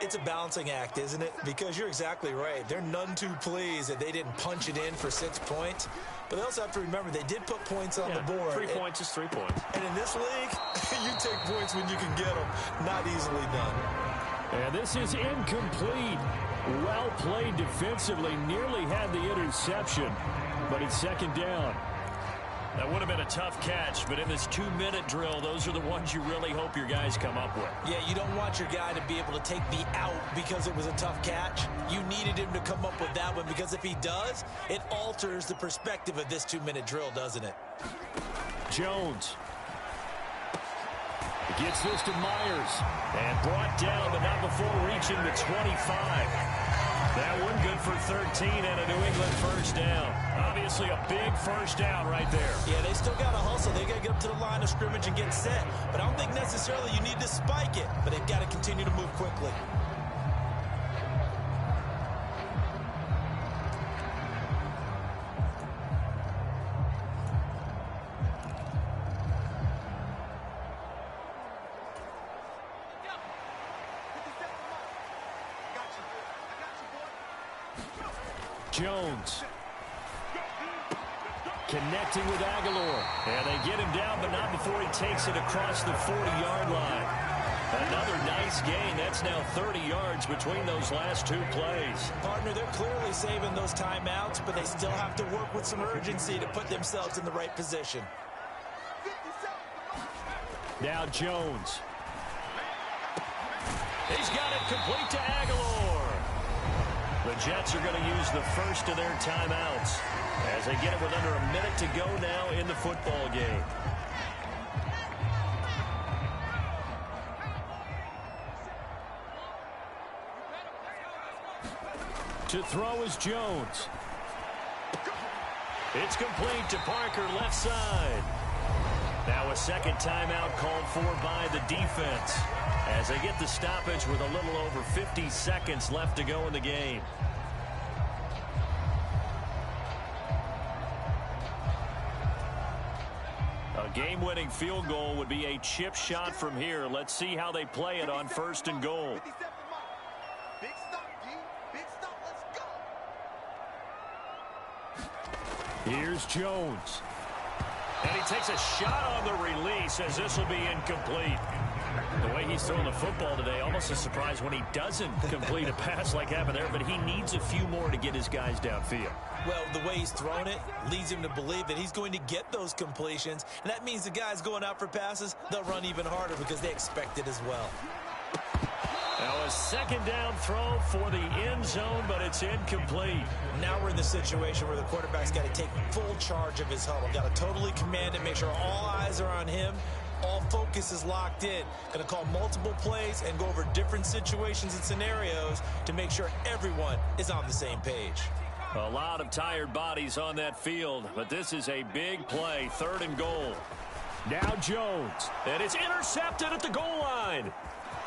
It's a balancing act, isn't it? Because you're exactly right. They're none too pleased that they didn't punch it in for 6 points. But they also have to remember they did put points on the board. 3 points is 3 points. And in this league, you take points when you can get them. Not easily done. And this is incomplete. Well played defensively. Nearly had the interception, but it's second down. That would have been a tough catch, but in this 2-minute drill, those are the ones you really hope your guys come up with. Yeah, you don't want your guy to be able to take the out because it was a tough catch. You needed him to come up with that one because if he does, it alters the perspective of this 2-minute drill, doesn't it? Jones. Gets this to Myers. And brought down, but not before reaching the 25. That one good for 13 and a New England first down. Obviously a big first down right there. Yeah, they still got to hustle. They got to get up to the line of scrimmage and get set. But I don't think necessarily you need to spike it. But they've got to continue to move quickly. Jones. Connecting with Aguilar. And they get him down, but not before he takes it across the 40-yard line. Another nice gain. That's now 30 yards between those last 2 plays. Partner, they're clearly saving those timeouts, but they still have to work with some urgency to put themselves in the right position. Now Jones. He's got it complete to Aguilar. The Jets are going to use the first of their timeouts as they get it with under a minute to go now in the football game. To throw is Jones. It's complete to Parker, left side. Now a second timeout called for by the defense as they get the stoppage with a little over 50 seconds left to go in the game. A game-winning field goal would be a chip shot from here. Let's see how they play it on 1st and goal. Here's Jones. And he takes a shot on the release as this will be incomplete. The way he's throwing the football today, almost a surprise when he doesn't complete a pass like happened there, but he needs a few more to get his guys downfield. Well, the way he's thrown it leads him to believe that he's going to get those completions, and that means the guys going out for passes, they'll run even harder because they expect it as well. Now a second down throw for the end zone, but it's incomplete. Now we're in the situation where the quarterback's got to take full charge of his huddle. Got to totally command it, make sure all eyes are on him. All focus is locked in. Going to call multiple plays and go over different situations and scenarios to make sure everyone is on the same page. A lot of tired bodies on that field, but this is a big play, 3rd and goal. Now Jones, and it's intercepted at the goal line.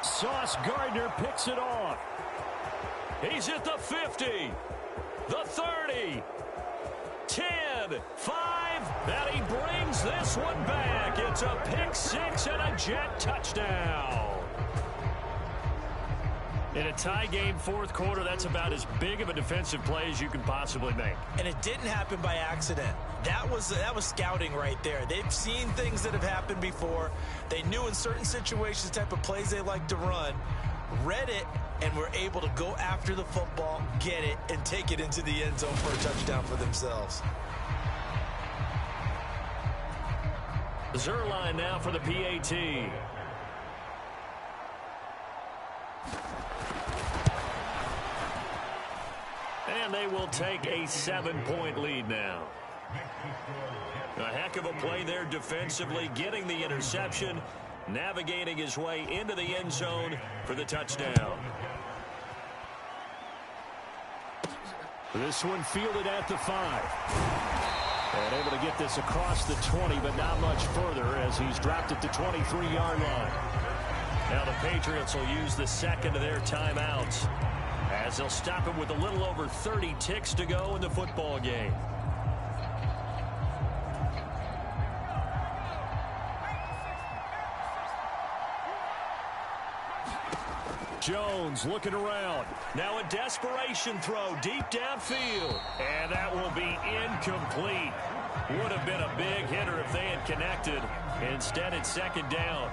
Sauce Gardner picks it off. He's at the 50, the 30, 10, 5, and he brings this one back. It's a pick 6 and a Jet touchdown. In a tie game, 4th quarter, that's about as big of a defensive play as you can possibly make. And it didn't happen by accident. That was scouting right there. They've seen things that have happened before. They knew in certain situations the type of plays they like to run, read it, and were able to go after the football, get it, and take it into the end zone for a touchdown for themselves. Zerline now for the PAT. And they will take a 7-point lead now. A heck of a play there defensively, getting the interception, navigating his way into the end zone for the touchdown. This one fielded at the 5. And able to get this across the 20, but not much further as he's dropped at the 23-yard line. Now the Patriots will use the second of their timeouts as they'll stop him with a little over 30 ticks to go in the football game. Jones looking around. Now a desperation throw deep downfield. And that will be incomplete. Would have been a big hitter if they had connected. Instead, it's second down.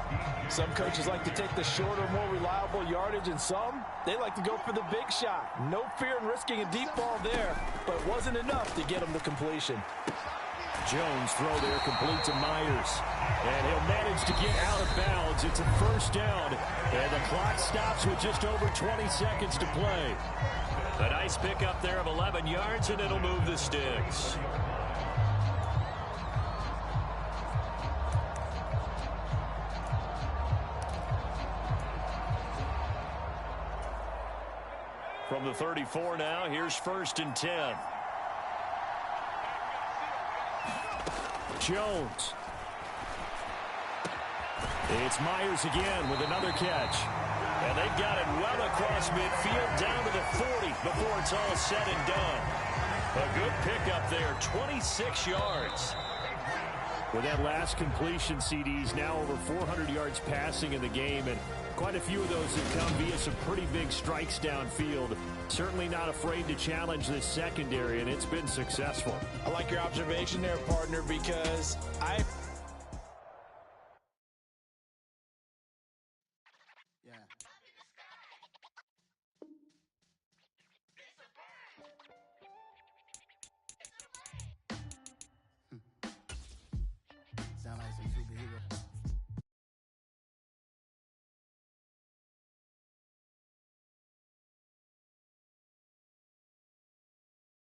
Some coaches like to take the shorter, more reliable yardage, and some, they like to go for the big shot. No fear in risking a deep ball there, but it wasn't enough to get him the completion. Jones throw there complete to Myers. And he'll manage to get out of bounds. It's a first down. And the clock stops with just over 20 seconds to play. A nice pickup there of 11 yards, and it'll move the sticks. From the 34 now, here's 1st and 10. Jones. It's Myers again with another catch. And they've got it well across midfield down to the 40 before it's all said and done. A good pickup there, 26 yards. With that last completion, CD's now over 400 yards passing in the game, and quite a few of those have come via some pretty big strikes downfield. Certainly not afraid to challenge this secondary, and it's been successful. I like your observation there, partner, because